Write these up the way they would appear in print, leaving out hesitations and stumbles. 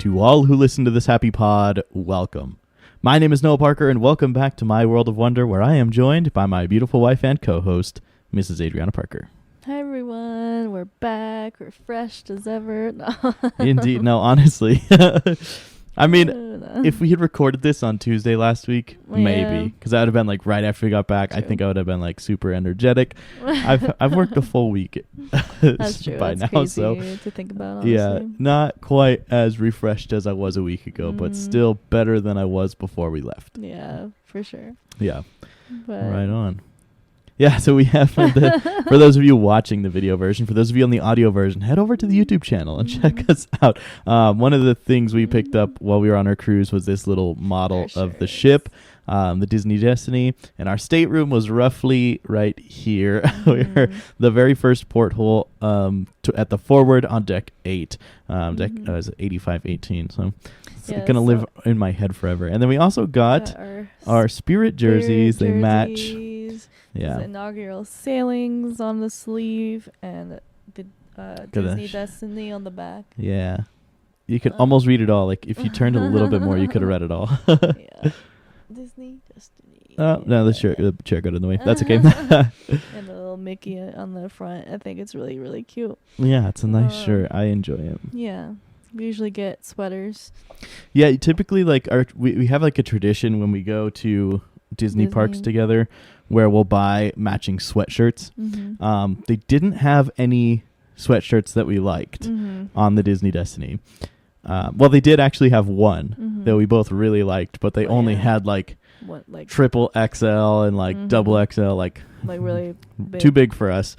to all who listen to this happy pod, welcome. My name is Noah Parker, and welcome back to my world of wonder, where I am joined by my beautiful wife and co-host, Mrs. Adriana Parker. Hi everyone, we're back, refreshed as ever. No. Indeed, no, honestly. I mean, if we had recorded this on Tuesday last week, maybe, because that would have been like right after we got back. True. I think I would have been like super energetic. I've worked a full week That's true. by That's now, crazy so to think about. Honestly. Yeah, not quite as refreshed as I was a week ago, but still better than I was before we left. Yeah, for sure. Yeah, but right on. Yeah, so we have for those of you watching the video version, for those of you on the audio version, head over to the YouTube channel and check us out. One of the things we picked up while we were on our cruise was this little model of the ship, the Disney Destiny, and our stateroom was roughly right here. We were the very first porthole at the forward on deck 8. Deck was 8518, so it's going to live in my head forever. And then we also got our Spirit jerseys. They match. Yeah. Inaugural sailings on the sleeve and the Disney Destiny on the back. Yeah. You could almost read it all. Like, if you turned a little bit more, you could have read it all. Yeah. Disney Destiny. Oh, no, the chair got in the way. That's okay. And the little Mickey on the front. I think it's really, really cute. Yeah, it's a nice shirt. I enjoy it. Yeah. We usually get sweaters. Yeah, typically, like, we have, like, a tradition when we go to Disney parks together where we'll buy matching sweatshirts. They didn't have any sweatshirts that we liked on the Disney Destiny. Well, they did actually have one that we both really liked, but they only had like triple XL and like double XL, like really big. Too big for us.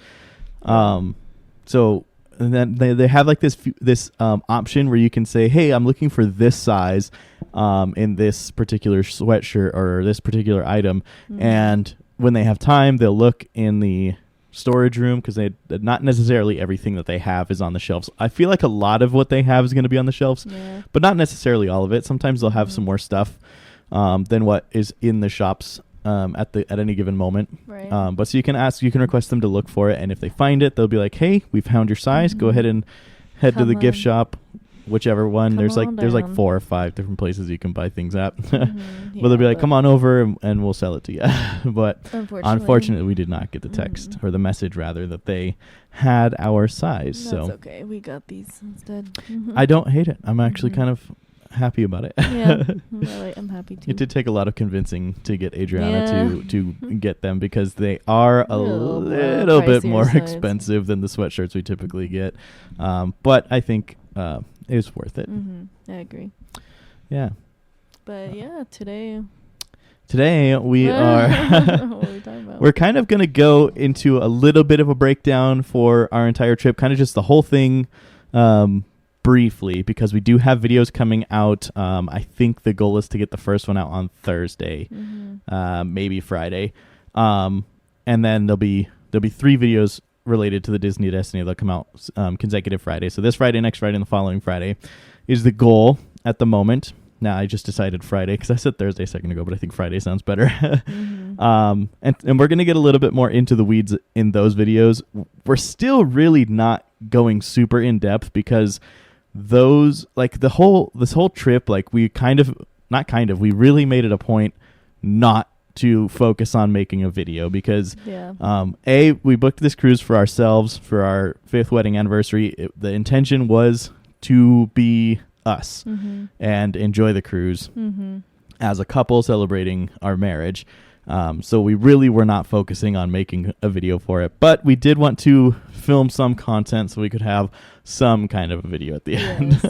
So and then they have like this option where you can say, hey, I'm looking for this size in this particular sweatshirt or this particular item. And when they have time, they'll look in the storage room, because not necessarily everything that they have is on the shelves. I feel like a lot of what they have is going to be on the shelves, but not necessarily all of it. Sometimes they'll have some more stuff than what is in the shops at any given moment. Right. But so you can request them to look for it, and if they find it, they'll be like, hey, we found your size. Go ahead and head to the gift shop. Whichever one. There's like 4 or 5 different places you can buy things at. But they'll be like, come on over and we'll sell it to you. But unfortunately, we did not get the text or the message rather that they had our size. That's okay. We got these instead. I don't hate it. I'm actually kind of happy about it. Yeah, I'm happy too. It did take a lot of convincing to get Adriana to get them, because they are a little bit more expensive than the sweatshirts we typically get. But I think it was worth it. I agree. Yeah. But yeah, today we are what are we talking about? We're kind of going to go into a little bit of a breakdown for our entire trip, kind of just the whole thing briefly, because we do have videos coming out. I think the goal is to get the first one out on Thursday, maybe Friday. And then there'll be 3 videos related to the Disney Destiny. They'll come out consecutive Friday. So this Friday, next Friday, and the following Friday is the goal at the moment. Now, I just decided Friday because I said Thursday a second ago, but I think Friday sounds better. And we're going to get a little bit more into the weeds in those videos. We're still really not going super in depth, because those, like, this whole trip, like, we we really made it a point not to focus on making a video, because we booked this cruise for ourselves for our 5th wedding anniversary. The intention was to be us and enjoy the cruise as a couple celebrating our marriage. So we really were not focusing on making a video for it, but we did want to film some content so we could have some kind of a video at the end.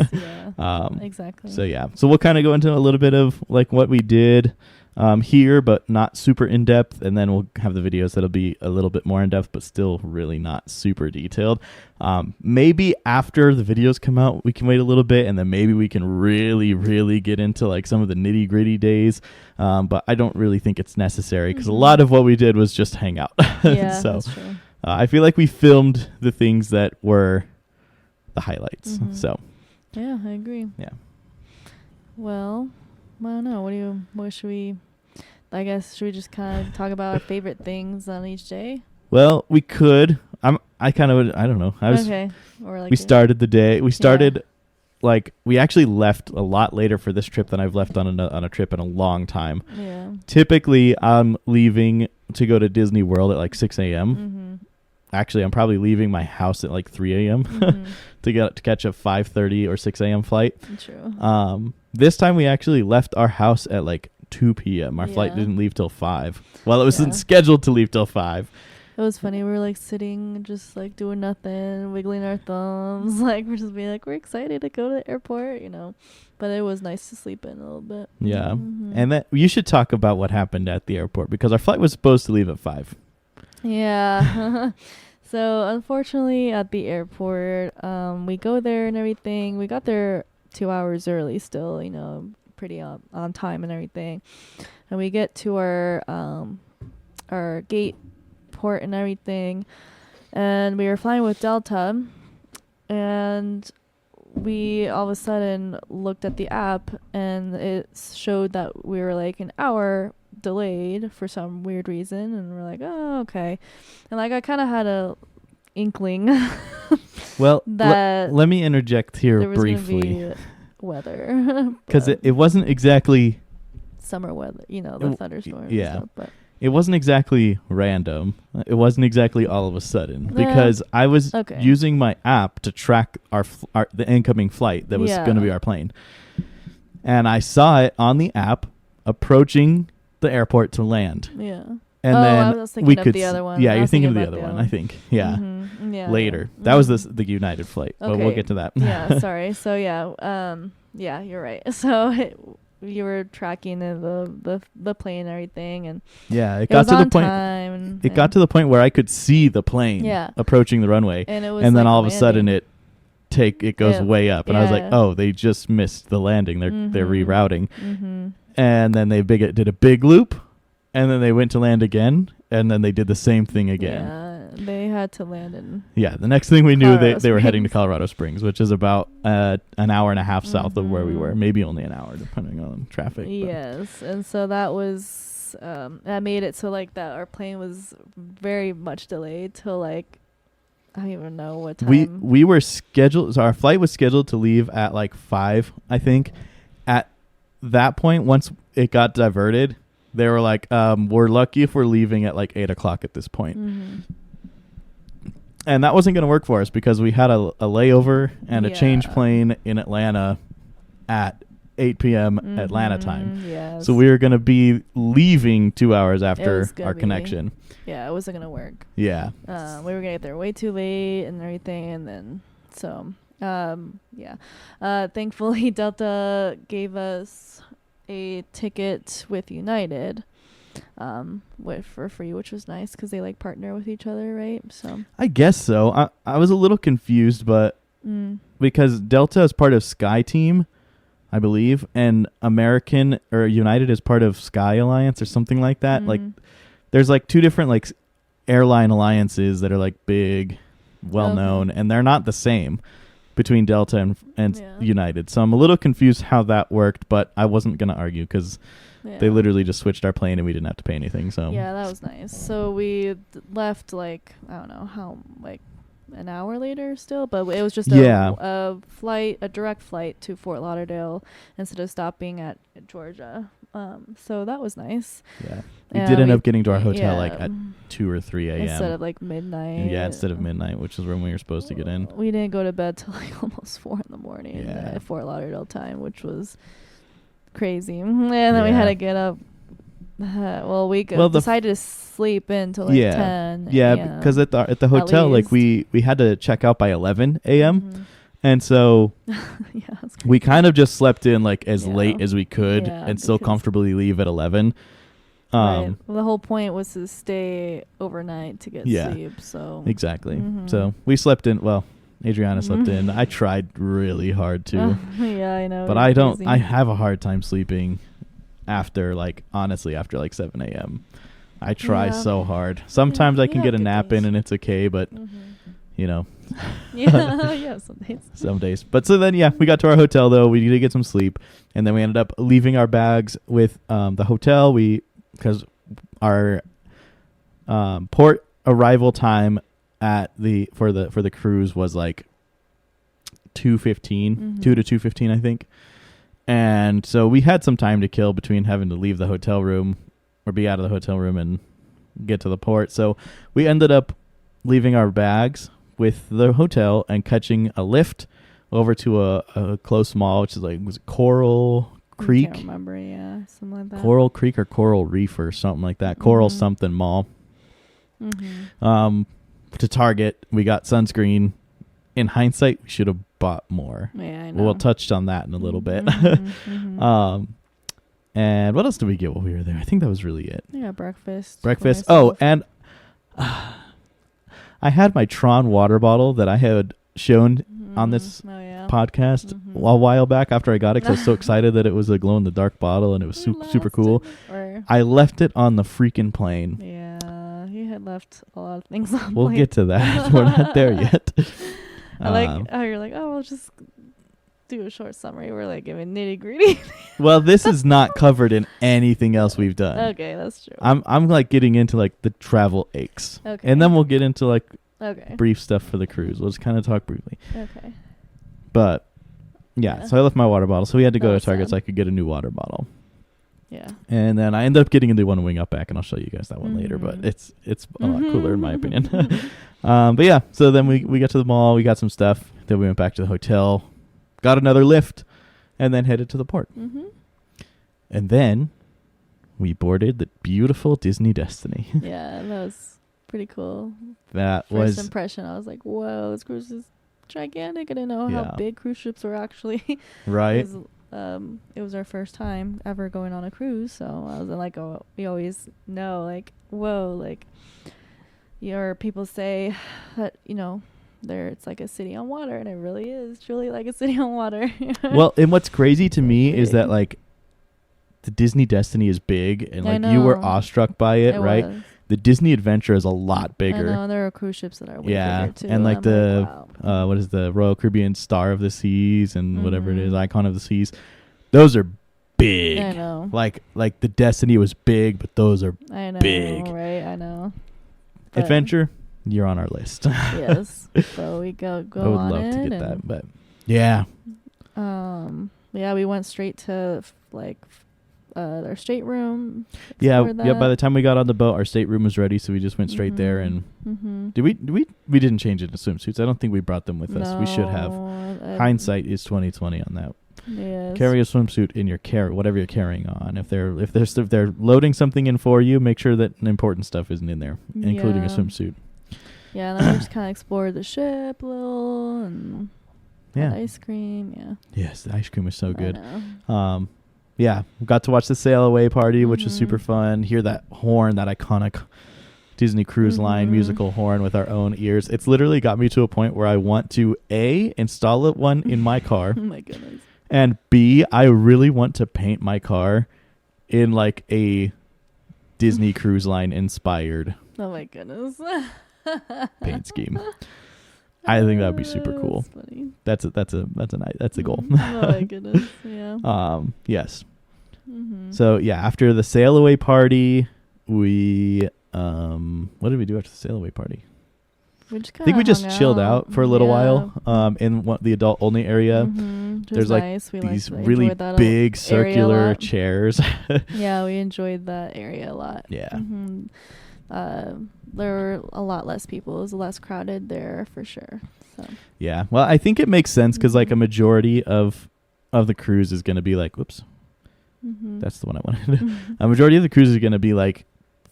Exactly. So we'll kind of go into a little bit of like what we did here, but not super in depth, and then we'll have the videos that'll be a little bit more in depth, but still really not super detailed. Maybe after the videos come out, we can wait a little bit, and then maybe we can really, really get into like some of the nitty gritty days. But I don't really think it's necessary, because a lot of what we did was just hang out. Yeah, so that's true. I feel like we filmed the things that were the highlights. So yeah, I agree. Yeah. Well, I don't know. What should we? I guess should we just kind of talk about our favorite things on each day? Well, we could. I don't know. Okay. Or like we started the day. We started like we actually left a lot later for this trip than I've left on a trip in a long time. Yeah. Typically, I'm leaving to go to Disney World at like 6 a.m. Mm-hmm. Actually, I'm probably leaving my house at like 3 a.m. Mm-hmm. to catch a 5:30 or 6 a.m. flight. True. This time we actually left our house at like 2 p.m. Our flight didn't leave till 5. Well, it wasn't scheduled to leave till 5. It was funny. We were like sitting, just like doing nothing, wiggling our thumbs. Like we're just being like, we're excited to go to the airport, you know. But it was nice to sleep in a little bit. Yeah. Mm-hmm. And that you should talk about what happened at the airport because our flight was supposed to leave at 5. Yeah. So unfortunately at the airport, we go there and everything. We got there 2 hours early still, you know, pretty on time and everything. And we get to our gate port and everything, and we were flying with Delta, and we all of a sudden looked at the app and it showed that we were like an hour delayed for some weird reason, and we're like, oh, okay. And like I kind of had a inkling Well, that let me interject here there was briefly gonna be weather because it wasn't exactly summer weather, you know, the thunderstorms. yeah. And stuff, but it wasn't exactly random. It wasn't exactly all of a sudden Yeah. because I was Okay. using my app to track the incoming flight that was Yeah. going to be our plane. And I saw it on the app approaching the airport to land. yeah. And Oh, then I was thinking we of could the other one. Yeah, I you're was thinking of thinking the about other the one, other I think. Yeah. Mhm. Yeah. Later. Yeah. That was Mhm. the United flight, but Okay. we'll get to that. Yeah, sorry. So yeah, you're right. So you were tracking the plane and everything, and Yeah, it it got was to on the point. time. And, It got to the point where I could see the plane Yeah. approaching the runway, and it was and then like all of a sudden landing. it goes Yeah. way up, and I was like, Yeah. oh, they just missed the landing. They're Mhm. rerouting, Mhm. and then they did a big loop, and then they went to land again, and then they did the same thing again. Yeah, they had to land in. Yeah, the next thing we knew, Colorado they were heading to Springs. Colorado Springs, which is about an hour and a half south of where we were, Mhm. maybe only an hour depending on traffic. but- Yes, and so that was that made it so like that our plane was very much delayed till like I don't even know what time. We were scheduled. So our flight was scheduled to leave at like 5, I think. At that point, once it got diverted, they were like, "We're lucky if we're leaving at like 8 o'clock at this point." Mhm. And that wasn't going to work for us because we had a layover and a change Yeah. plane in Atlanta at 8 p.m. Atlanta time. Mhm, Yes. So we were going to be leaving 2 hours It after was gonna our be- connection. Yeah, it wasn't gonna work. Yeah. We were gonna get there way too late and everything, and then so yeah. Thankfully, Delta gave us a ticket with United, for free, which was nice because they like partner with each other, right? So I guess so. I was a little confused, but because Delta is part of SkyTeam, I believe, and American or United is part of Sky Alliance or something like that. Like there's like two different like airline alliances that are like big, well known, and they're not the same between Delta and Yeah. United. So I'm a little confused how that worked, but I wasn't going to argue because they yeah. literally just switched our plane and we didn't have to pay anything. So Yeah, that was nice. So we left like I don't know how like an hour later still, but it was just a direct flight to Fort Lauderdale instead of stopping at Georgia. So that was nice. yeah. We did end up getting to our hotel like yeah, at 2 or 3 a.m. instead of like midnight. Yeah, instead of midnight, which is when we were supposed to get in. We didn't go to bed till like almost 4 in the morning Yeah. at Fort Lauderdale time, which was crazy. And then we had Yeah. to get up. We Well, decided to sleep until like Yeah. 10. Yeah, because at the hotel, like we had to check out by 11 a.m. Mhm. And so Yeah, that's crazy. we kind of just slept in like as Yeah. late as we could Yeah, and still because- comfortably leave at 11. Right. Well, the whole point was to stay overnight to get Yeah. sleep. So Exactly. Mhm. So we slept in. Well, Adriana slept Mhm. in. I tried really hard to, yeah, I know. but you're I don't. crazy. I have a hard time sleeping after like 7 a.m. I try Yeah. so hard. Sometimes I you can have get a good nap days. in and it's okay, but Mhm. you know, Yeah, yeah, some days. some days. But so then, yeah, we got to our hotel though. We did get some sleep, and then we ended up leaving our bags with the hotel. Because our port arrival time for the cruise was like 2:15, 2 to 2:15, I think. And so we had some time to kill between having to leave the hotel room or be out of the hotel room and get to the port. So we ended up leaving our bags with the hotel and catching a lift over to a close mall, which is like, was it Coral Creek? I can't remember, yeah, something like that. Coral Creek or Coral Reef or something like that. Coral something mall. To Target, we got sunscreen. In hindsight, we should have bought more. Yeah, I know. We'll touch on that in a little bit. And what else did we get while we were there? I think that was really it. Yeah, breakfast. Breakfast. Oh, and I had my Tron water bottle that I had shown on this podcast a while back after I got it because I was so excited that it was a glow-in-the-dark bottle and it was super cool. I left it on the freaking plane. Yeah, you had left a lot of things on the We'll plane. get to that. We're not there yet. I like how you're like, oh, we'll just do a short summary. We're like giving nitty-gritty. Well, this is not covered in anything else we've done. Okay, that's true. I'm like getting into like the travel aches. Okay. And then we'll get into like Okay. brief stuff for the cruise. We'll just kind of talk briefly. Okay. But yeah, so I left my water bottle. So we had to go That to Target was so I could get a new water bottle. Yeah. And then I ended up getting a new one Wing Up back, and I'll show you guys that one later. But Mhm. it's a lot cooler in my opinion. But yeah, so then we got to the mall. We got some stuff. Then we went back to the hotel, got another lift, and then headed to the port. And then we boarded the beautiful Disney Destiny. Yeah, that was pretty cool. That First was impression, I was like, whoa, this cruise is gigantic. I didn't know Yeah. how big cruise ships were actually. right. It was our first time ever going on a cruise, so I was like, oh, we always know, like, whoa, like, your people say that, it's like a city on water, and it really is truly like a city on water. Well, and what's crazy to me is that Big. like the Disney Destiny is big, and I like you were know. awestruck by it, right? was. The Disney Adventure is a lot I bigger. know, there are cruise ships that are way Yeah, bigger too. and like I'm wow. what is the Royal Caribbean Star of the Seas and whatever it is, Mhm. Icon of the Seas. Those are big. I know. Like the Destiny was big, but those are I know. big. Right, I know. But- Adventure. You're on our list. Yes. So we go I would on love it to get and, that, but yeah, yeah, we went straight to our stateroom. yeah. explored By the that. time we got on the boat, our stateroom was ready, so we just went straight there. And did we didn't change into swimsuits. I don't think we brought them with us. We should have. Hindsight is 20/20 on that. Yes. Carry a swimsuit in your whatever you're carrying on. If they're loading something in for you, make sure that important stuff isn't in there, including a Yeah. swimsuit. Yeah, and then we just kind of explored the ship a little and had Yeah. ice cream. Yeah. Yes, the ice cream was so I good. know. Yeah, we got to watch the sail away party, which was super Mhm. fun. Hear that horn, that iconic Disney Cruise Line Mhm. musical horn with our own ears. It's literally got me to a point where I want to A, install it one in my car, Oh my goodness. and B, I really want to paint my car in like a Disney Cruise Line inspired Oh my goodness. paint scheme. I think that would be super cool. That's funny. That's a goal. Oh my goodness. Yeah. Yes. Mhm. So yeah, after the sail away party, we what did we do after the sail away party? We just I think we kinda just hung chilled out. out for a little Yeah. while in the adult only area. Mhm. Which There's, was like, nice. We These liked- really enjoyed that big area a circular lot. chairs. Yeah, we enjoyed that area a lot. Yeah. Mhm. There were a lot less people. It was less crowded there for sure. So. Yeah. Well, I think it makes sense because like a Mhm. majority of the cruise is going to be like, whoops, Mhm. that's the one I wanted. A majority of the cruise is going to be like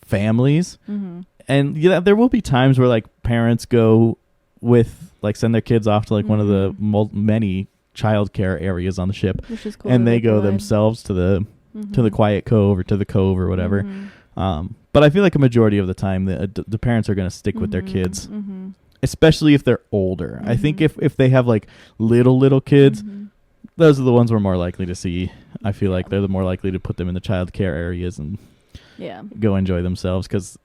families. Mhm. And yeah, there will be times where like parents go with like send their kids off to like one of the many childcare areas on the ship, Which is cool. and that they go provide. themselves to the Mhm. quiet cove or to the cove or whatever. Mhm. But I feel like a majority of the time the parents are going to stick with their Mhm. kids, Mhm. especially if they're older. I think Mhm. if they have like little kids, Mhm. those are the ones we're more likely to see. I feel like Yeah. they're the more likely to put them in the child care areas and Yeah. go enjoy themselves, because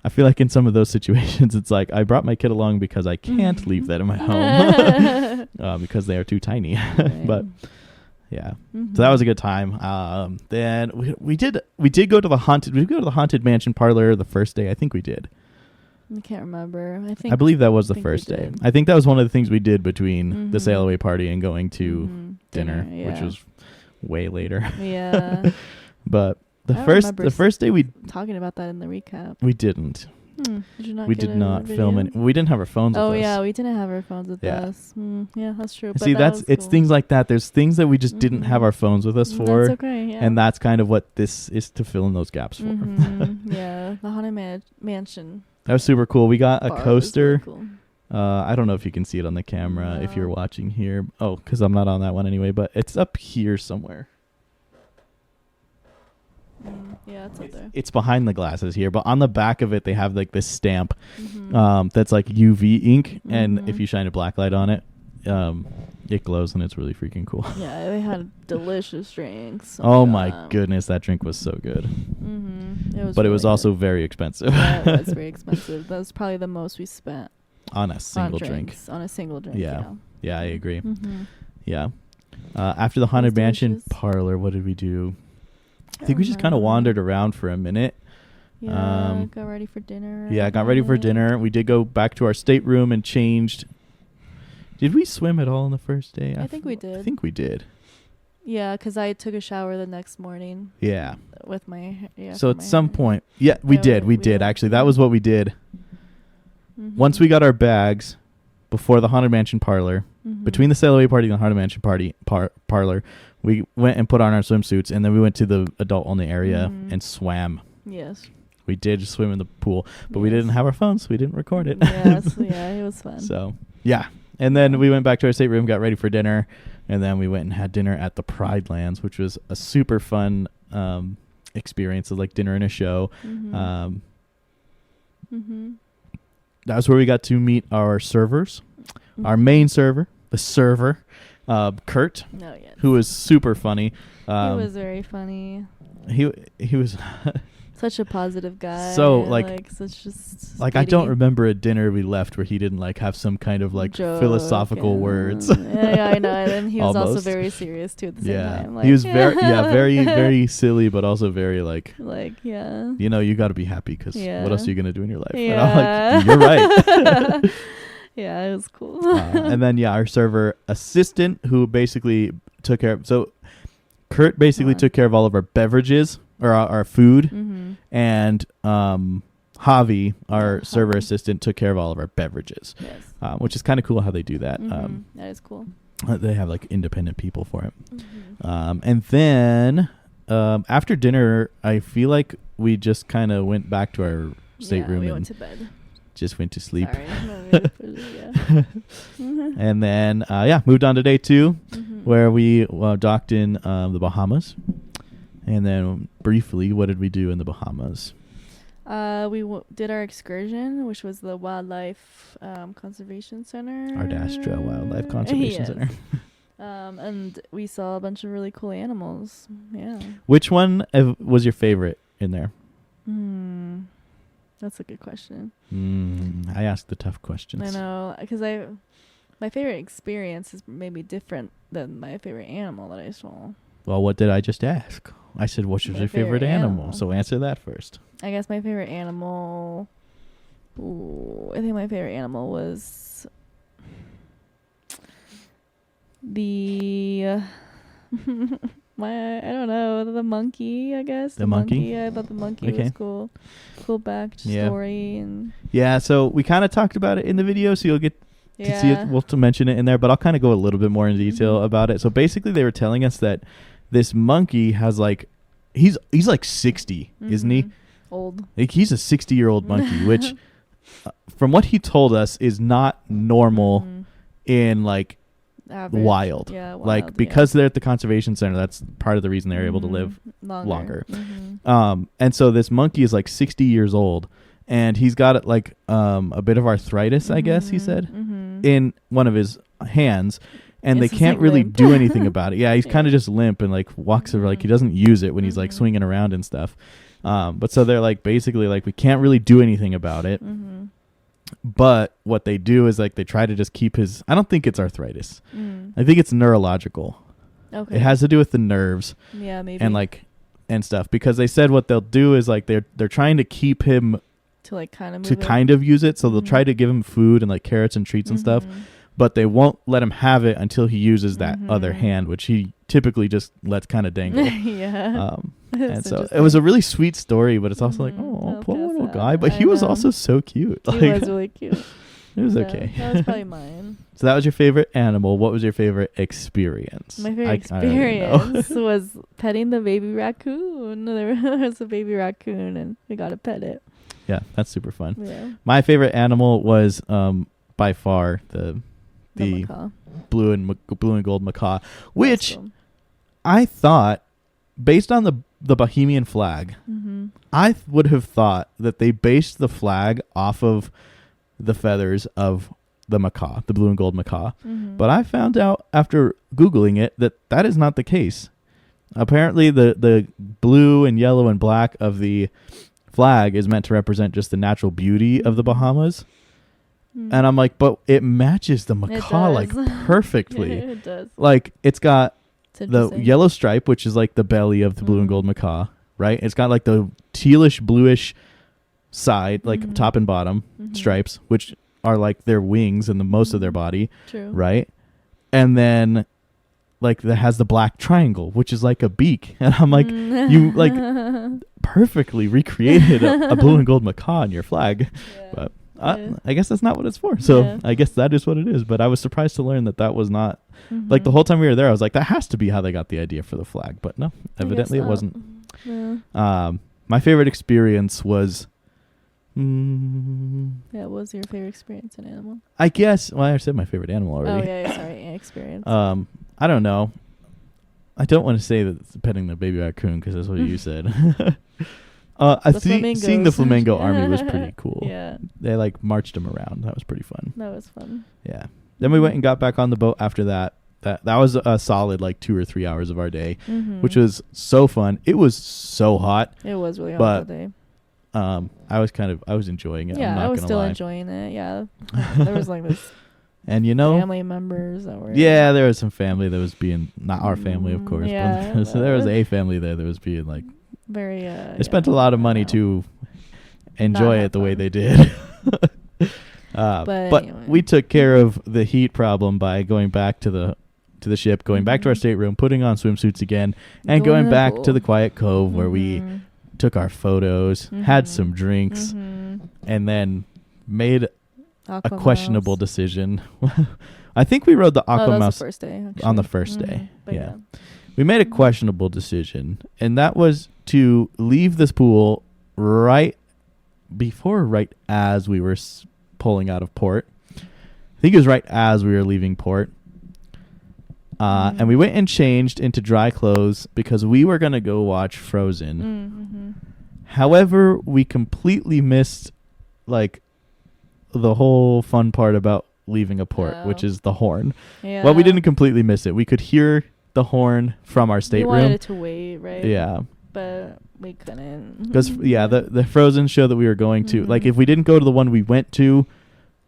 I feel like in some of those situations it's like I brought my kid along because I can't leave that in my home because they are too tiny. But yeah, so that was a good time. Then we did go to the haunted mansion parlor the first day. I think we did. I can't remember. I think I believe that was the think we first day. did. I think that was one of the things we did between the Mhm. sail away party and going to Mhm. dinner, which yeah. was way later. Yeah. But I the don't first remember the first day we talking about that in the recap. didn't. Did you not? We get did a not film video? it. We didn't have our phones Oh with us. yeah, we didn't have our phones with Yeah. us. Yeah, that's true. But See, that was it's cool. things like that. There's things that we just didn't have Mhm. our phones with us for. That's okay. Yeah. And that's kind of what this is to fill in those gaps for. Yeah, the Haunted Mansion. That was super cool. We got a bar was coaster. really cool. I don't know if you can see it on the camera if you're No. watching here. Oh, because I'm not on that one anyway, but it's up here somewhere. Yeah, it's up there. It's behind the glasses here, but on the back of it, they have like this stamp Mhm. that's like UV ink. And if Mhm. you shine a black light on it, it glows and it's really freaking cool. Yeah, they had delicious drinks. Oh my goodness, that drink was so good. It was. But it was really also good. very expensive. Yeah, it was very expensive. That was probably the most we spent on a single on drink. drinks, on a single drink. Yeah. Yeah, I agree. Mhm. Yeah. After the Haunted Mansion delicious. parlor, what did we do? I I think we just kind of remember. wandered around for a minute. Yeah, got ready for dinner. Yeah, got ready for right? dinner. We did go back to our stateroom and changed. Did we swim at all on the first day? I think we did. I think we did. Yeah, because I took a shower the next morning Yeah. with my hair. So at some point, yeah, we Yeah, did. We we did did. actually. That was what we did. Once we got our bags before the Haunted Mansion parlor, between the sail away party and the Haunted Mansion party parlor, we went and put on our swimsuits, and then we went to the adult only area and swam. Yes. We did just swim in the pool, but we Yes. didn't have our phones. So we didn't record it. Yes, yeah, it was fun. So yeah, and then we went back to our stateroom, got ready for dinner, and then we went and had dinner at the Pride Lands, which was a super fun experience. Of like dinner and a show. That was where we got to meet our servers, our main server, the server, Kurt, No, yes. who was super funny. He was very funny. He was Such a positive guy. So, like such just like I don't giddy remember a dinner we left where he didn't like have some kind of like joke philosophical and- words. yeah, I know. And then he was also Almost. very serious too at the same Yeah, time. Like, he was very silly, but also very like, yeah. you know, you got to be happy because Yeah. what else are you gonna do in your life? Yeah. And I'm like, you're right. Yeah, it was cool. And then our server assistant who basically took care of. So Kurt basically took care of all of our beverages or our food, and Javi, our server assistant, took care of all of our beverages. Yes. Which is kind of cool how they do that. That is cool. They have like independent people for it. And then after dinner, I feel like we just kind of went back to our stateroom we and went to bed. just went to sleep. Sorry. Yeah. And then moved on to day 2, where we docked in the Bahamas. And then briefly, what did we do in the Bahamas? We did our excursion, which was the Wildlife Conservation Center. Ardastra Wildlife Conservation Yes. Center. And we saw a bunch of really cool animals. Yeah. Which one was your favorite in there? That's a good question. I asked the tough questions. I know, because my favorite experience is maybe different than my favorite animal that I saw. Well, what did I just ask? I said, what's your favorite animal? So answer that first. I guess my favorite animal. I think my favorite animal was the. I don't know, the monkey, I guess. The monkey? Yeah, I thought the monkey was cool. Cool backstory and. Yeah, so we kind of talked about it in the video, so you'll get to see it. We'll to mention it in there, but I'll kind of go a little bit more in detail about it. So basically, they were telling us that this monkey has like, he's like 60, isn't he? Old. Like he's a 60-year-old monkey, which, from what he told us, is not normal in like Average. wild. Yeah, wild. Like because they're at the conservation center, that's part of the reason they're able to live longer. And so this monkey is like 60 years old, and he's got like a bit of arthritis, I guess he said, in one of his hands. And It's they just, can't like, really limp. do anything about it. Yeah, he's kind of just limp and like walks over, like he doesn't use it when he's like swinging around and stuff. But so they're like basically like we can't really do anything about it. But what they do is like they try to just keep his. I don't think it's arthritis. I think it's neurological. Okay. It has to do with the nerves. Yeah, maybe. And like and stuff, because they said what they'll do is like they're trying to keep him to like kind of to kind of use it. So they'll try to give him food and like carrots and treats and stuff, but they won't let him have it until he uses that other hand, which he typically just lets kind of dangle. Yeah. And so it was a really sweet story, but it's also like, oh, poor little guy. But he was also so cute. He was really cute. It was okay. That was probably mine. So that was your favorite animal. What was your favorite experience? My favorite experience was petting the baby raccoon. There was a baby raccoon, and we got to pet it. Yeah, that's super fun. Yeah. My favorite animal was by far the macaw. blue and gold macaw, which I thought, based on the Bohemian flag, I would have thought that they based the flag off of the feathers of the macaw, the blue and gold macaw. But I found out after Googling it that is not the case. Apparently the blue and yellow and black of the flag is meant to represent just the natural beauty of the Bahamas. And I'm like, but it matches the macaw like perfectly. Yeah, it does. Like it's got the yellow stripe, which is like the belly of the blue and gold macaw, right? It's got like the tealish bluish side, like top and bottom stripes, which are like their wings and the most of their body. True. Right? And then like that has the black triangle, which is like a beak. And I'm like, you like perfectly recreated a blue and gold macaw in your flag. Yeah. But I guess that's not what it's for. So I guess that is what it is. But I was surprised to learn that was not like the whole time we were there. I was like, that has to be how they got the idea for the flag. But no, evidently it wasn't. Yeah. My favorite experience was. Yeah, what was your favorite experience in animal? I guess. Well, I said my favorite animal already. Oh yeah, sorry, experience. I don't know. I don't want to say that it's petting the baby raccoon because that's what you said. Seeing the flamingo army was pretty cool. Yeah, they like marched them around. That was pretty fun. That was fun. Yeah. Then we went and got back on the boat after that. That was a solid like 2 or 3 hours of our day, which was so fun. It was so hot. It was really hot that day. I was enjoying it. Yeah, I'm not I was gonna still lie. enjoying it. Yeah, there was like this, and family members that were. Yeah, there was some family that was being not our family, of course. Yeah, but so there was a family there that was being like very. They spent a lot of money to enjoy it the way they did. But anyway. We took care of the heat problem by going back to the ship, going back to our stateroom, putting on swimsuits again, and going back to the quiet cove where we took our photos, had some drinks, and then made a questionable decision. I think we rode the Aqua Mouse the first day, on the first day. Yeah. We made a questionable decision, and that was to leave this pool right as we were pulling out of port. I think it was right as we were leaving port. And we went and changed into dry clothes because we were going to go watch Frozen. However, we completely missed like the whole fun part about leaving a port, which is the horn. Yeah. Well, we didn't completely miss it. We could hear the horn from our stateroom. We wanted it to wait, right? Yeah. But we couldn't. Because, the Frozen show that we were going to, like if we didn't go to the one we went to,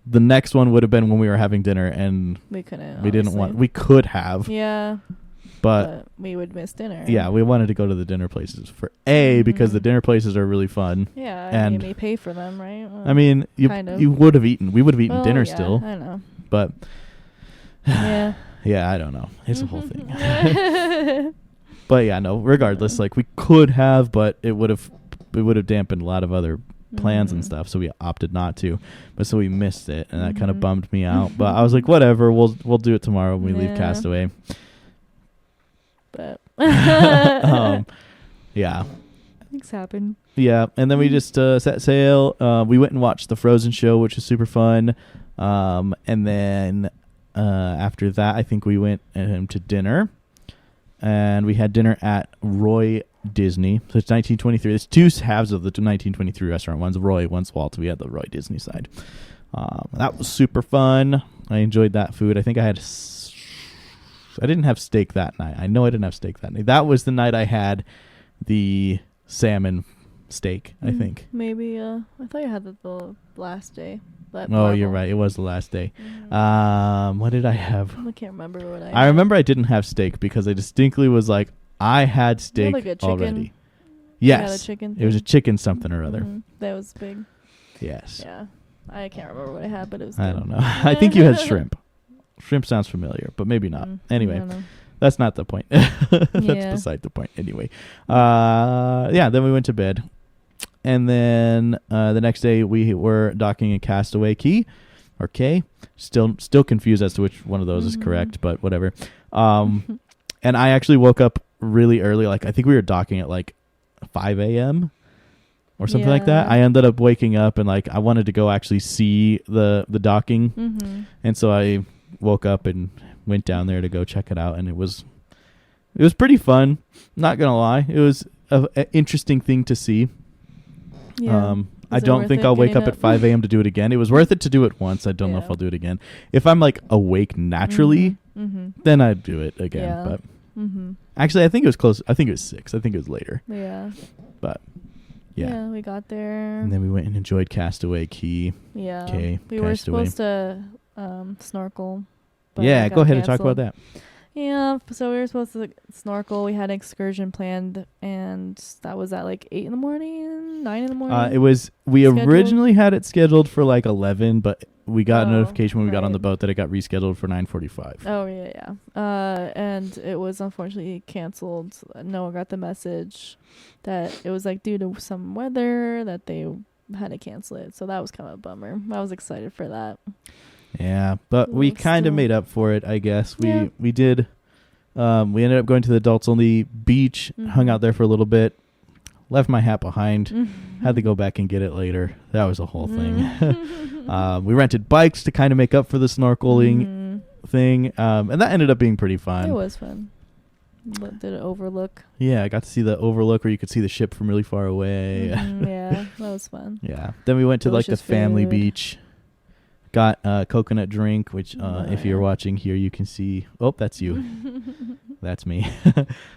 the next one would have been when we were having dinner, and we couldn't. We didn't want. We could have. Yeah. But we would miss dinner. Yeah, we wanted to go to the dinner places because the dinner places are really fun. Yeah, and you may pay for them, right? Well, I mean, you would have eaten. We would have eaten dinner still. I know. But yeah. Yeah, I don't know. It's a whole thing. But yeah, no. Regardless, like we could have, but it would have dampened a lot of other plans and stuff, so we opted not to. But so we missed it, and that kind of bummed me out. But I was like, whatever, we'll do it tomorrow when we leave Castaway. But yeah, things happen. Yeah, and then we just set sail. We went and watched the Frozen show, which was super fun. And then after that, I think we went to dinner, and we had dinner at Roy Disney. So it's 1923. There's two halves of the 1923 restaurant. One's Roy, one's Walt. We had the Roy Disney side. That was super fun. I enjoyed that food. I think I didn't have steak that night. I know I didn't have steak that night. That was the night I had the salmon steak, I think. Maybe. I thought you had the last day. You're right. It was the last day. What did I have? I can't remember what I had. I remember I didn't have steak because I distinctly was like, I had steak like a chicken? already. Yes. Chicken it was a chicken something or other. That was big. Yes. Yeah. I can't remember what I had, but it was I good. don't know. I think you had shrimp. Shrimp sounds familiar, but maybe not. I Anyway, don't know. that's not the point. That's Yeah. beside the point. Anyway, yeah. Then we went to bed, and then the next day we were docking in Castaway Key, or K. Still confused as to which one of those is correct, but whatever. And I actually woke up really early. Like I think we were docking at like 5 a.m. or something like that. Yeah. I ended up waking up and like I wanted to go actually see the docking, and so I woke up and went down there to go check it out, and it was pretty fun. Not gonna lie, it was an interesting thing to see. Yeah. I Was it don't worth think it I'll wake getting up at 5 a.m. to do it again. It was worth it to do it once. I don't know if Yeah. I'll do it again. If I'm like awake naturally, then I'd do it again. Yeah. But actually, I think it was close. I think it was 6. I think it was later. Yeah. But yeah. We got there. And then we went and enjoyed Castaway Key. Yeah. Okay, We were Castaway. supposed to snorkel. But Yeah, that go got ahead and talk about canceled. that. Yeah, so we were supposed to snorkel. We had an excursion planned, and that was at like 8 in the morning, 9 in the morning. It was we Scheduled? originally had it scheduled for like 11, but we got a Oh, notification when we got on right. the boat that it got rescheduled for 9:45. Oh yeah. And it was unfortunately canceled. No one got the message that it was like due to some weather that they had to cancel it. So that was kind of a bummer. I was excited for that. Yeah, but we Well, kind of still- made up for it, I guess. Yeah. We did. We ended up going to the adults only beach, hung out there for a little bit, left my hat behind, had to go back and get it later. That was a whole thing. We rented bikes to kind of make up for the snorkeling thing, and that ended up being pretty fun. It was fun. Did it overlook? Yeah, I got to see the overlook where you could see the ship from really far away. Yeah, that was fun. Yeah. Then we went to like the Delicious family food. beach. Got a coconut drink, which if you're watching here, you can see. Oh, that's you. That's me.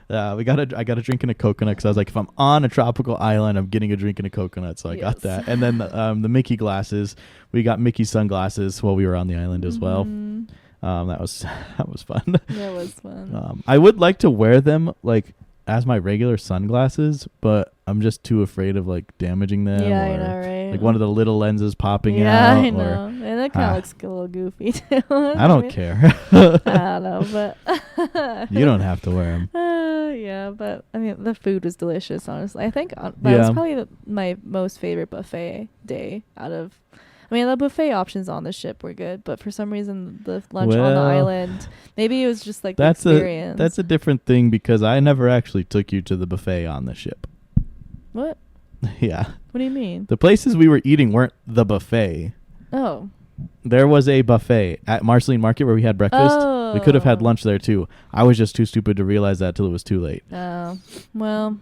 I got a drink and a coconut because I was like, if I'm on a tropical island, I'm getting a drink and a coconut. So I got Yes. that. And then the Mickey glasses. We got Mickey sunglasses while we were on the island as well. That was fun. That was fun. I would like to wear them like as my regular sunglasses, but I'm just too afraid of like damaging them. Yeah, or I know, right? like one of the little lenses popping yeah, out. I Or, know. And it kind of looks a little goofy too. I don't care. I don't know, but You don't have to wear them. yeah, but I mean, the food was delicious. Honestly, I think that was probably my most favorite buffet day out of. I mean, the buffet options on the ship were good, but for some reason, the lunch on the Well, island, maybe it was just like the That's experience. a different thing because I never actually took you to the buffet on the ship. What? Yeah. What do you mean? The places we were eating weren't the buffet. Oh. There was a buffet at Marceline Market where we had breakfast. We could have had lunch there too. I was just too stupid to realize that till it was too late. Oh. Well,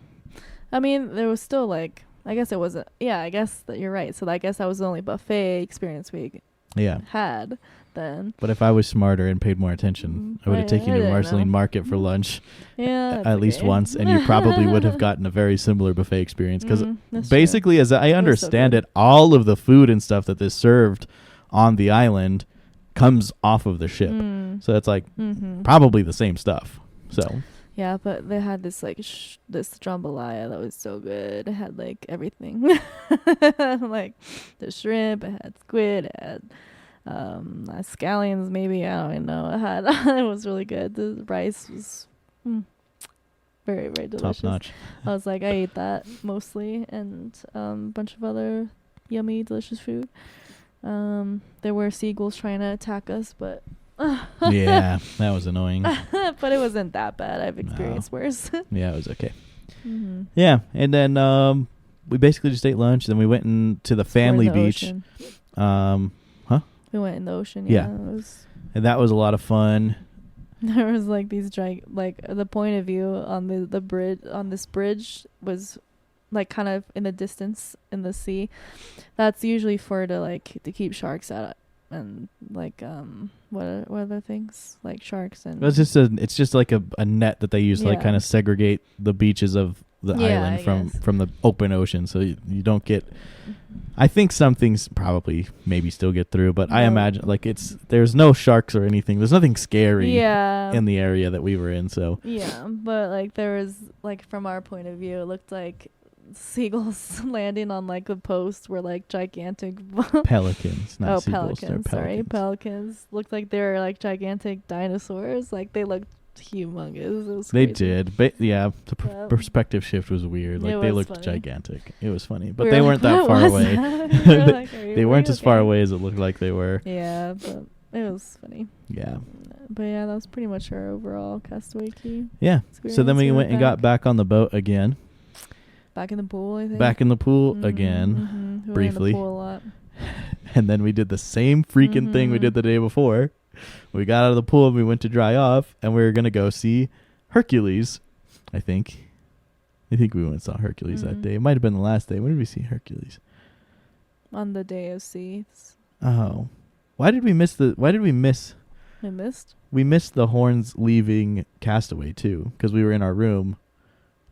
I mean, there was still like, I guess it wasn't. Yeah, I guess that you're right. So I guess that was the only buffet experience we Yeah. had then. But if I was smarter and paid more attention, I would have taken you to didn't Marceline know. Market for lunch Yeah. that's at least okay. once, and you probably would have gotten a very similar buffet experience because That's true. basically, as I understand good. it, all of the food and stuff that is served on the island comes off of the ship. So it's like probably the same stuff. So Yeah, but they had this like this jambalaya that was so good. It had like everything, like the shrimp. It had squid. It had scallions. Maybe I don't even know. It had. It was really good. The rice was very very delicious. top notch. I was like, I ate that mostly, and a bunch of other yummy delicious food. There were seagulls trying to attack us, but. Yeah, that was annoying. But it wasn't that bad. I've experienced worse. Yeah, it was okay. Yeah, and then we basically just ate lunch. Then we went into the family beach. Ocean. We went in the ocean. Yeah. Yeah, it was. And that was a lot of fun. There was like these like the point of view on the bridge on this bridge was like kind of in the distance in the sea. That's usually to keep sharks out and like what other things like sharks and. It's just like a net that they use to like Yeah. kind of segregate the beaches of the Yeah, island I from guess. the open ocean, so you don't get. I think some things probably maybe still get through, but I No. imagine like there's no sharks or anything. There's nothing scary Yeah. in the area that we were in. So Yeah, but like there was like from our point of view, it looked like seagulls landing on like a post were like gigantic. Pelicans, not Oh, seagulls. They're pelicans. Sorry, pelicans looked like they were like gigantic dinosaurs. Like they looked humongous. It was They crazy. did, but yeah, the Yep. perspective shift was weird. Like It they was looked funny. gigantic. It was funny, but We they were weren't like, that "What far was away. that?" We were like, "Are you They weren't really as far okay?" away as it looked like they were. Yeah, but it was funny. Yeah, But yeah, that was pretty much our overall Castaway Key yeah. So then experience. we went and got back on the boat again, back in the pool. I think back in the pool Mhm, again, mhm. We briefly. went in the pool a lot. and then we did the same freaking thing we Mhm. did the day before. We got out of the pool and we went to dry off, and we were gonna go see Hercules. I think we went and saw Hercules that Mhm. day. It might have been the last day. When did we see Hercules? On the day of seas. Oh, why did we miss I missed. We missed the horns leaving Castaway too, because we were in our room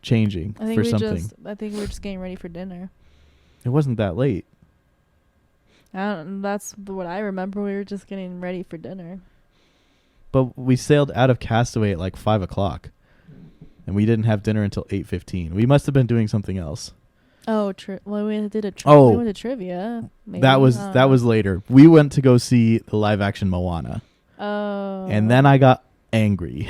changing I think for we something. I think we were just getting ready for dinner. It wasn't that late. That's what I remember. We were just getting ready for dinner. But we sailed out of Castaway at like 5:00, and we didn't have dinner until 8:15. We must have been doing something else. Oh, well, we did a Oh. we went to trivia. Maybe. That was I don't know. later. We went to go see the live action Moana, Oh. and then I got angry.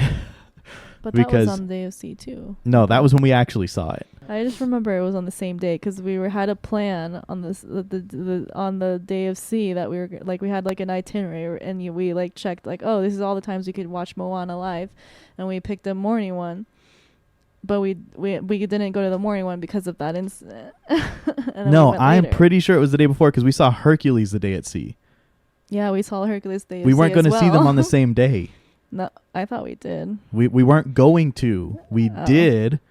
But that because- was on the day of sea too. No, that was when we actually saw it. I just remember it was on the same day because had a plan on this on the day of sea that we were like we had like an itinerary and we like checked like, oh, this is all the times we could watch Moana live, and we picked the morning one, but we didn't go to the morning one because of that incident. And then No, we went I'm later. pretty sure it was the day before because we saw Hercules the day at sea. Yeah, we saw Hercules day. We of weren't sea as going to see them well. on the same day. No, I thought we did. We weren't going to. We Oh. did,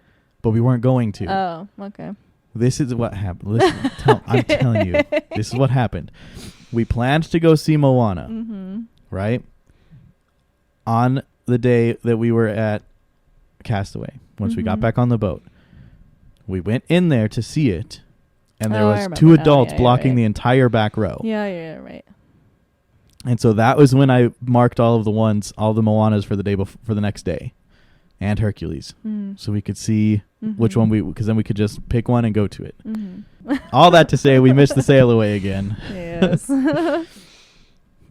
but we weren't going to. Oh, okay. This is what happened. Listen, I'm telling you, this is what happened. We planned to go see Moana, Mm-hmm. right? On the day that we were at Castaway, once we got Mhm. back on the boat, we went in there to see it, and there Oh, I was remember two now. adults Yeah, blocking right. the entire back row. Yeah, right. And so that was when I marked all the Moanas for the day for the next day, and Hercules, Mm. so we could see which one because then we could just pick one and go to it. Mm-hmm. All that to say, we missed the sail away again, Yes.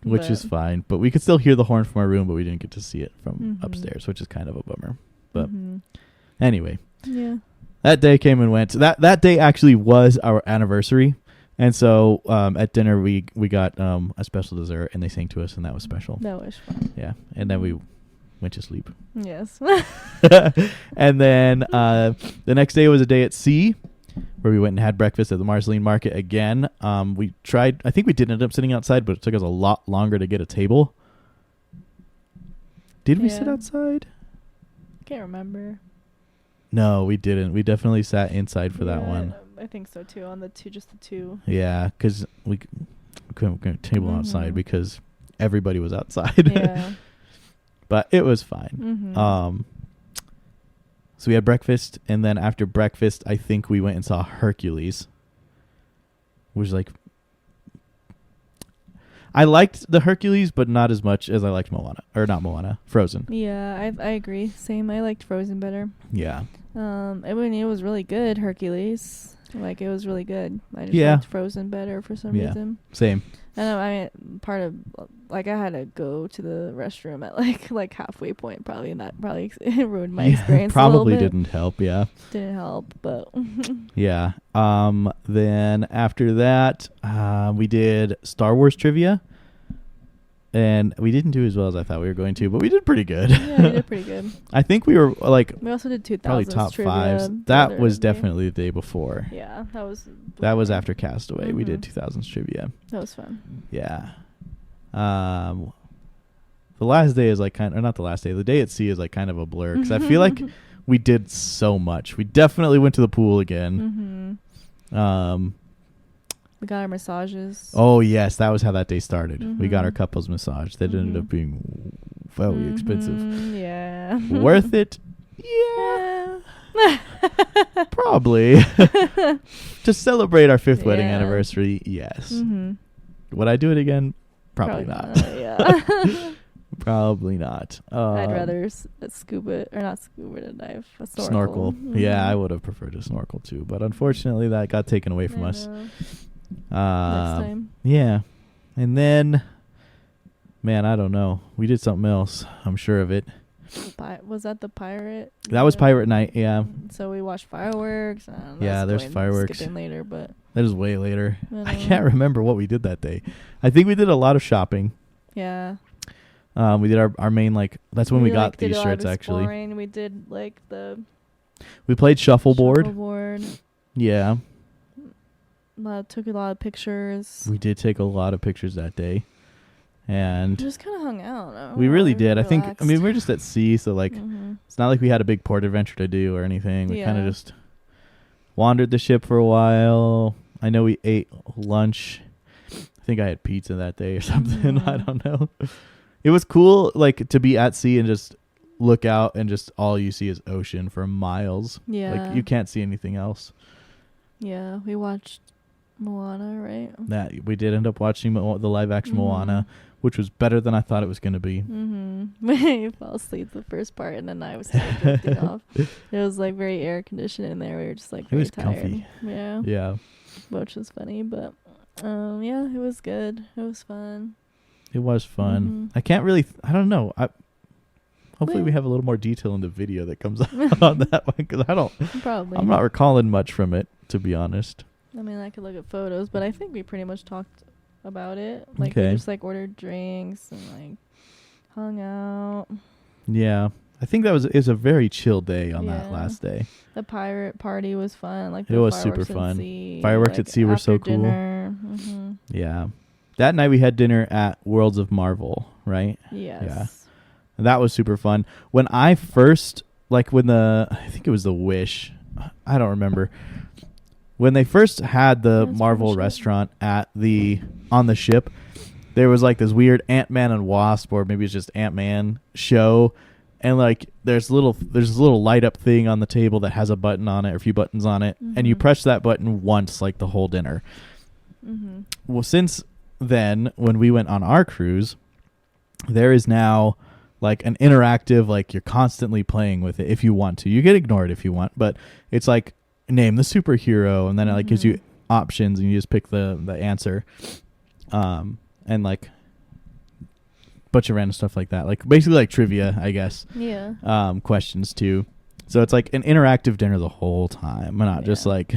which is But- fine. But we could still hear the horn from our room, but we didn't get to see it from Mhm. upstairs, which is kind of a bummer. But Mhm. anyway, Yeah. that day came and went. That day actually was our anniversary. And so at dinner we got a special dessert, and they sang to us, and that was special. That was fun. Yeah, and then we went to sleep. Yes. And then the next day was a day at sea, where we went and had breakfast at the Marceline Market again. We tried. I think we did end up sitting outside, but it took us a lot longer to get a table. Did we sit Yeah. outside? Can't remember. No, we didn't. We definitely sat inside for that Yeah, one. I think so too. On the just the two. Yeah, because we couldn't get a table outside Mhm. because everybody was outside. Yeah. But it was fine. Mm-hmm. So we had breakfast, and then after breakfast, I think we went and saw Hercules, which was like, I liked the Hercules, but not as much as I liked Frozen. Yeah, I agree. Same. I liked Frozen better. Yeah. I mean, it was really good. Hercules. Like, it was really good. I just Yeah. liked Frozen better for some Yeah. reason. Same. I know. I mean, part of like I had to go to the restroom at like halfway point probably, and that probably ruined my experience. Probably a little bit. didn't help. Yeah. Didn't help, but Yeah. Then after that, we did Star Wars trivia, and we didn't do as well as I thought we were going to, but we did pretty good. yeah, we did pretty good. I think we were like We also did 2000s probably top trivia fives. the That other was day. definitely the day before. Yeah, that was. That was after Castaway. We did Mhm. 2000s trivia. That was fun. Yeah. The last day is like not the last day. The day at sea is like kind of a blur because I feel like we did so much. We definitely went to the pool again. Mm-hmm. We got our massages. Oh yes, that was how that day started. We got our Mhm. couples massage. That ended up Mhm. being very expensive. Mhm, Yeah. Worth it? Yeah. Probably. To celebrate our 5th wedding Yeah. anniversary, yes. Mm-hmm. Would I do it again? Probably not. Yeah. Probably not. I'd rather scuba or not scuba dive. A snorkel. Yeah, I would have preferred to snorkel too, but unfortunately that got taken away from us. Next time. Yeah, and then, man, I don't know. We did something else. I'm sure of it. Was that the pirate? That was pirate night. Yeah. So we watched fireworks. Yeah, there's fireworks. Skipping later, but that is way later. I can't remember what we did that day. I think we did a lot of shopping. Yeah. We did our main, like, that's when we got these shirts, actually. We did, like, we played shuffleboard. Yeah. Took a lot of pictures. We did take a lot of pictures that day. And just kind of hung out. We really did. Relaxed. We were just at sea, so, like, it's not like we had a big port adventure to do or anything. We kind of just wandered the ship for a while. I know we ate lunch. I think I had pizza that day or something. I don't know. It was cool, like, to be at sea and just look out and just all you see is ocean for miles. Yeah. Like, you can't see anything else. Yeah, we watched Moana, right? That we did end up watching the live action Moana, which was better than I thought it was going to be. We fell asleep the first part, and then I was still drifting off. It was, like, very air conditioned in there. We were just, like, very tired. Comfy. Yeah. Yeah. Which was funny, but yeah, it was good. It was fun. It was fun. I can't really. I don't know. Hopefully we have a little more detail in the video that comes out on that one, because I don't. Probably. I'm not recalling much from it, to be honest. I mean, I could look at photos, but I think we pretty much talked about it. Like, we just, like, ordered drinks and, like, hung out. Yeah. I think it was a very chill day on that last day. The pirate party was fun. Like, it was super fun. Fireworks at sea were so cool. Yeah. That night we had dinner at Worlds of Marvel, right? Yes. Yeah. And that was super fun. When I first, I think it was the Wish. I don't remember. When they first had the Marvel restaurant on the ship, there was, like, this weird Ant-Man and Wasp, or maybe it's just Ant-Man show. And, like, there's this little light up thing on the table that has a button on it, or a few buttons on it. And you press that button once, like, the whole dinner. Well, since then, when we went on our cruise, there is now, like, an interactive, like, you're constantly playing with it if you want to. You can ignore it if you want, but it's like, name the superhero, and then it, like, gives you options, and you just pick the answer, and, like, bunch of random stuff like that, like, basically like trivia, I guess. Yeah. Questions too. So it's like an interactive dinner the whole time, not just like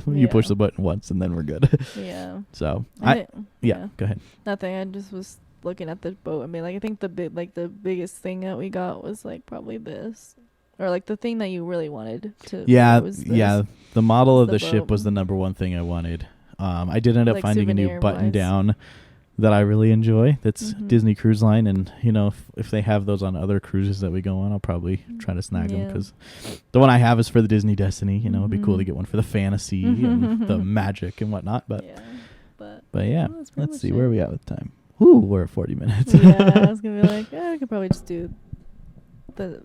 you push the button once and then we're good. Yeah. So go ahead. Nothing. I just was looking at the boat. I mean, like, I think the biggest thing that we got was, like, probably this, or, like, the thing that you really wanted to. Yeah. Was this. Yeah. The model of the ship was the number one thing I wanted. I did end up finding a new button down that I really enjoy. That's Disney Cruise Line, and, you know, if they have those on other cruises that we go on, I'll probably try to snag them, because the one I have is for the Disney Destiny. You know, it'd be cool to get one for the fantasy and the magic and whatnot. But yeah, let's see, where are we at with time? Ooh, we're at 40 minutes. Yeah, I was gonna be like, I could probably just do the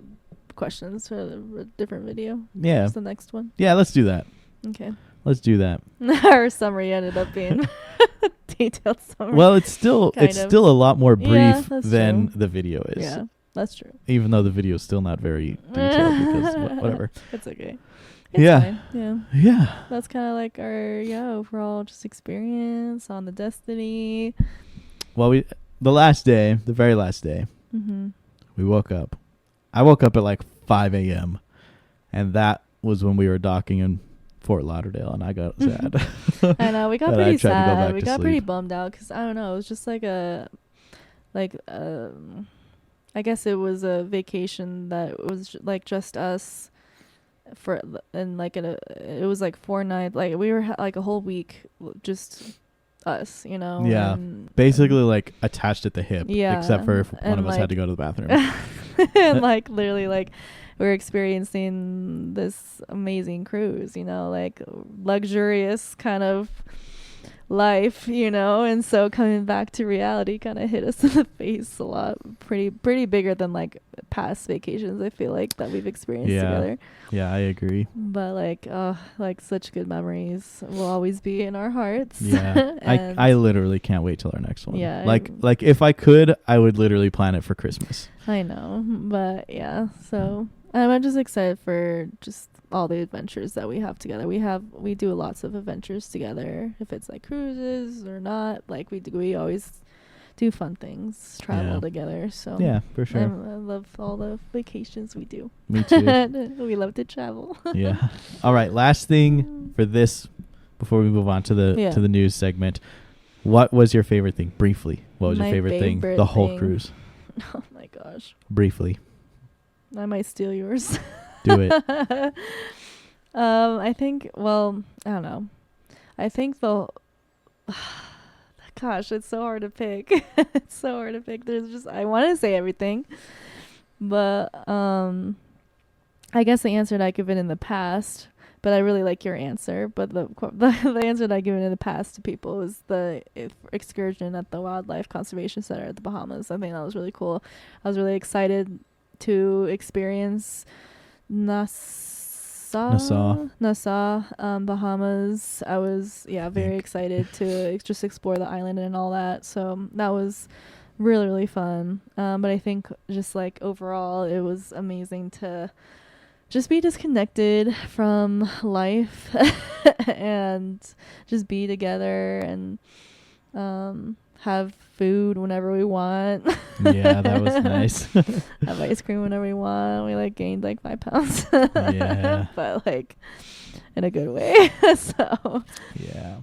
questions for a different video. Yeah, just the next one. Yeah, let's do that. Okay. Let's do that. Our summary ended up being detailed summary. Well, it's still a lot more brief than the video is. Yeah, that's true. Even though the video is still not very detailed, because whatever. It's okay. It's fine. Yeah. Yeah. That's kind of like our overall just experience on the Destiny. Well, the very last day, we woke up. I woke up at like 5 a.m. and that was when we were docking in Fort Lauderdale, and I got sad. I know, we got pretty sad. We got pretty bummed out, because, I don't know, it was just like I guess it was a vacation that was like just us it was like 4 nights, like we were like a whole week just us, you know. Yeah, basically like attached at the hip, except for if one of us had to go to the bathroom. And like literally like we're experiencing this amazing cruise, you know, like luxurious kind of life, and so coming back to reality kind of hit us in the face a lot, pretty bigger than like past vacations, I feel like, that we've experienced together. Yeah, I agree. But like such good memories will always be in our hearts. Yeah. I literally can't wait till our next one. Yeah. Like if I could, I would literally plan it for Christmas. I know, but yeah, so I'm just excited for just all the adventures that we have together. We do lots of adventures together, if it's like cruises or not. Like we always do fun things, travel together. So yeah, for sure. I love all the vacations we do. Me too. We love to travel. Yeah. All right, last thing for this before we move on to the news segment. What was your favorite thing? Briefly. What was your favorite thing? The whole cruise. Oh my gosh. Briefly. I might steal yours. Do it. I think, well, I don't know. I think gosh, it's so hard to pick. It's so hard to pick. I want to say everything, but I guess the answer that I've given in the past, but I really like your answer. But the answer that I've given in the past to people was the excursion at the Wildlife Conservation Center at the Bahamas. I think that was really cool. I was really excited to experience Nassau, Bahamas. I was very excited to just explore the island and all that. So that was really, really fun. But I think just like overall, it was amazing to just be disconnected from life and just be together and have food whenever we want. Yeah, that was nice. Have ice cream whenever we want. We gained 5 pounds. Yeah. But in a good way. So yeah.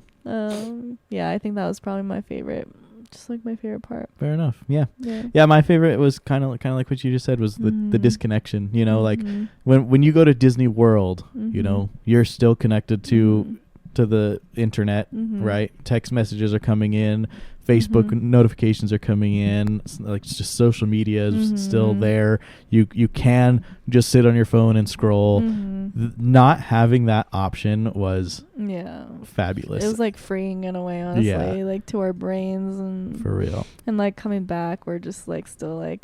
Yeah, I think that was probably my favorite. Just my favorite part. Fair enough. Yeah. Yeah, my favorite was kind of like what you just said was the disconnection, like when you go to Disney World, you're still connected to the internet, right? Text messages are coming in, Facebook notifications are coming in, just social media is still there. You can just sit on your phone and scroll. Not having that option was fabulous. It was freeing in a way, honestly, to our brains, and for real. And coming back, we're just still I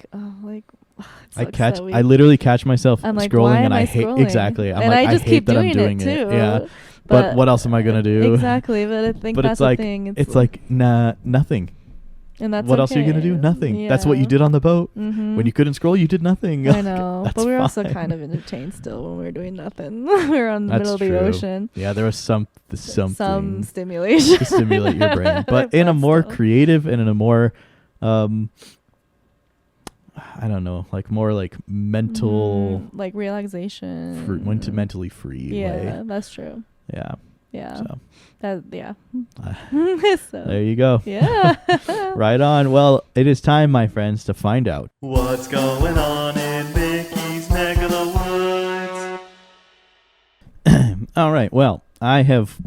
literally catch myself scrolling, and I hate exactly. I'm I just hate keep that I'm doing it too. Yeah. But what else am I gonna do? Exactly, but I think that's the thing. It's nothing. And that's what else are you gonna do? Nothing. Yeah. That's what you did on the boat. When you couldn't scroll, you did nothing. I know, but we were also kind of entertained still when we were doing nothing. We were on the middle of the ocean. Yeah, there was some stimulation to stimulate your brain, but in a more creative and in a more, I don't know, more mental, relaxation, mentally free. Yeah, that's true. Yeah. Yeah. So. So. There you go. Yeah. Right on. Well, it is time, my friends, to find out what's going on in Mickey's neck of the woods. All right. Well, I have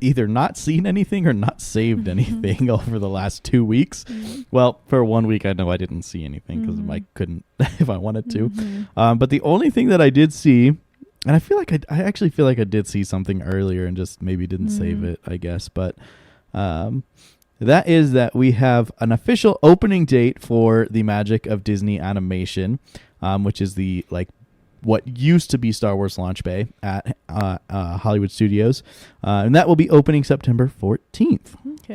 either not seen anything or not saved anything over the last 2 weeks. Well, for 1 week, I know I didn't see anything because I couldn't if I wanted to. But the only thing that I did see, and I actually feel like I did see something earlier and just maybe didn't save it, I guess. But that is that we have an official opening date for the Magic of Disney Animation, which is the what used to be Star Wars Launch Bay at Hollywood Studios. And that will be opening September 14th. Okay.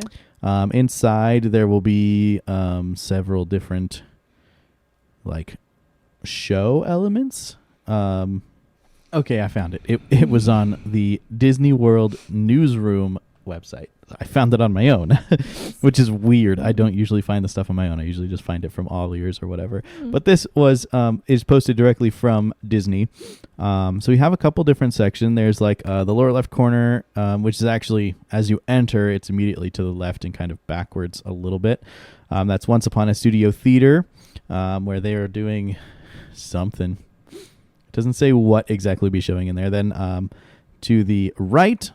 Inside, there will be several different show elements. Okay, I found it. It was on the Disney World Newsroom website. I found it on my own, which is weird. I don't usually find the stuff on my own. I usually just find it from All Ears or whatever. But this is posted directly from Disney. So we have a couple different sections. There's the lower left corner, which is actually, as you enter, it's immediately to the left and kind of backwards a little bit. That's Once Upon a Studio Theater, where they are doing something. It doesn't say what exactly will be showing in there. Then to the right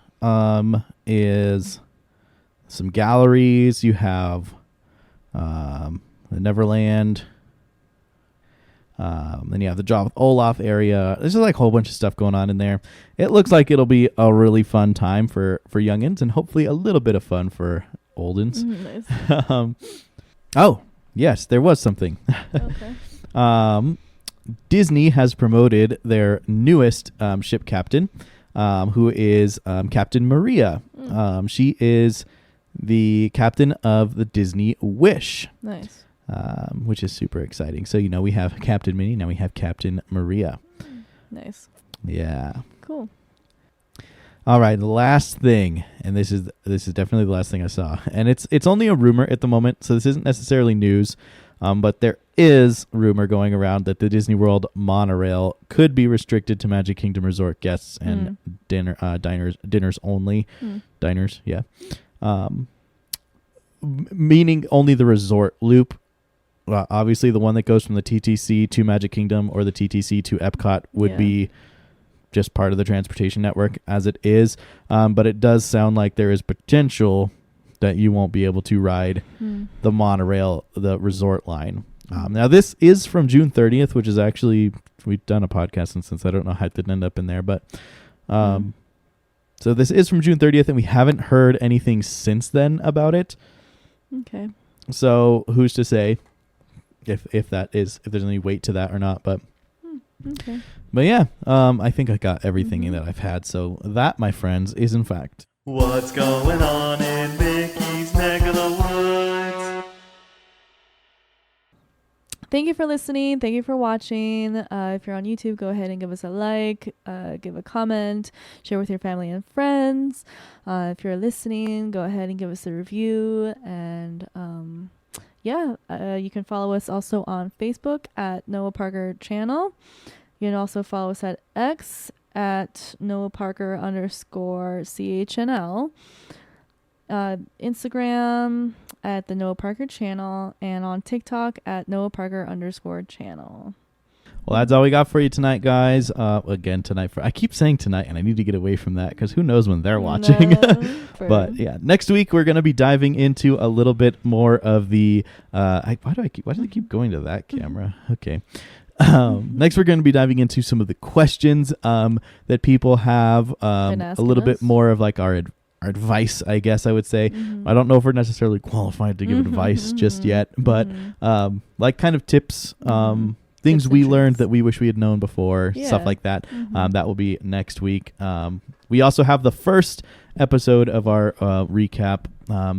is some galleries. You have the Neverland. Then you have the Jaw with Olaf area. There's just like a whole bunch of stuff going on in there. It looks like it'll be a really fun time for youngins and hopefully a little bit of fun for oldins. Nice. Oh, yes, there was something. Okay. Disney has promoted their newest ship captain, who is Captain Maria. She is the captain of the Disney Wish. Nice. Which is super exciting. So, we have Captain Minnie, now we have Captain Maria. Nice. Yeah. Cool. All right, the last thing, and this is definitely the last thing I saw, and it's only a rumor at the moment, so this isn't necessarily news, but there is rumor going around that the Disney World monorail could be restricted to Magic Kingdom Resort guests and dinners only. Diners, yeah. Meaning only the resort loop. Obviously, the one that goes from the TTC to Magic Kingdom or the TTC to Epcot would be just part of the transportation network as it is. But it does sound like there is potential that you won't be able to ride the monorail, the resort line. Now, this is from June 30th, which is actually, we've done a podcast since I don't know how it didn't end up in there. But so this is from June 30th, and we haven't heard anything since then about it. Okay. So who's to say if there's any weight to that or not? But Okay. But yeah, I think I got everything that I've had. So that, my friends, is in fact What's going on in Mickey's neck of the woods? Thank you for listening. Thank you for watching. If you're on YouTube, go ahead and give us a like, give a comment, share with your family and friends. If you're listening, go ahead and give us a review. And you can follow us also on Facebook at Noah Parker Channel. You can also follow us at X at Noah Parker _CHNL. Instagram at the Noah Parker Channel, and on TikTok at Noah Parker _channel. Well, that's all we got for you tonight, guys. Again, I keep saying tonight, and I need to get away from that because who knows when they're watching. But yeah, next week we're going to be diving into a little bit more of the. Why do I keep going to that camera? Okay. Next, we're going to be diving into some of the questions that people have. A little bit more of like our advice, I guess I would say. I don't know if we're necessarily qualified to give advice just yet, but like kind of tips, things we learned that we wish we had known before, stuff like that. That will be next week. We also have the first episode of our recap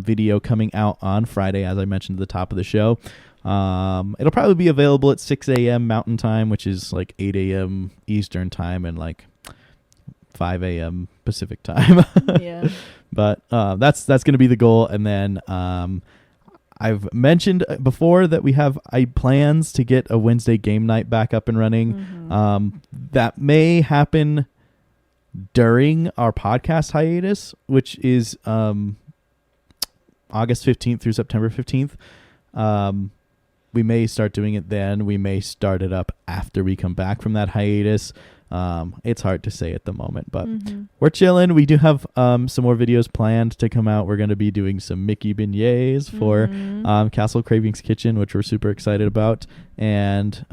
video coming out on Friday, as I mentioned at the top of the show. It'll probably be available at 6 a.m. Mountain Time, which is like 8 a.m. Eastern Time and like 5 a.m. Pacific Time. Yeah. But that's going to be the goal. And then I've mentioned before that we have plans to get a Wednesday game night back up and running. That may happen during our podcast hiatus, which is August 15th through September 15th. We may start doing it then. We may start it up after we come back from that hiatus. It's hard to say at the moment, but we're chilling. We do have some more videos planned to come out. We're going to be doing some Mickey beignets for Castle Cravings Kitchen, which we're super excited about. And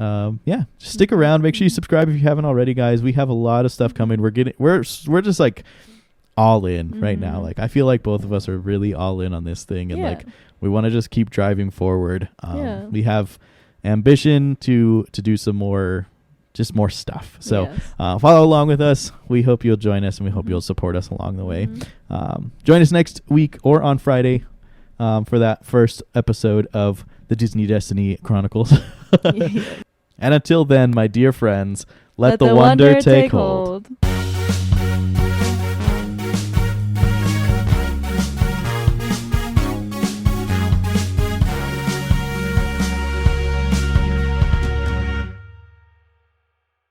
just stick around. Make sure you subscribe if you haven't already, guys. We have a lot of stuff coming. We're just like all in right now. Like I feel like both of us are really all in on this thing, and like we want to just keep driving forward. We have ambition to do some more stuff. So follow along with us. We hope you'll join us, and we hope you'll support us along the way. Join us next week or on Friday for that first episode of the Disney Destiny Chronicles. And until then, my dear friends, let the wonder take hold.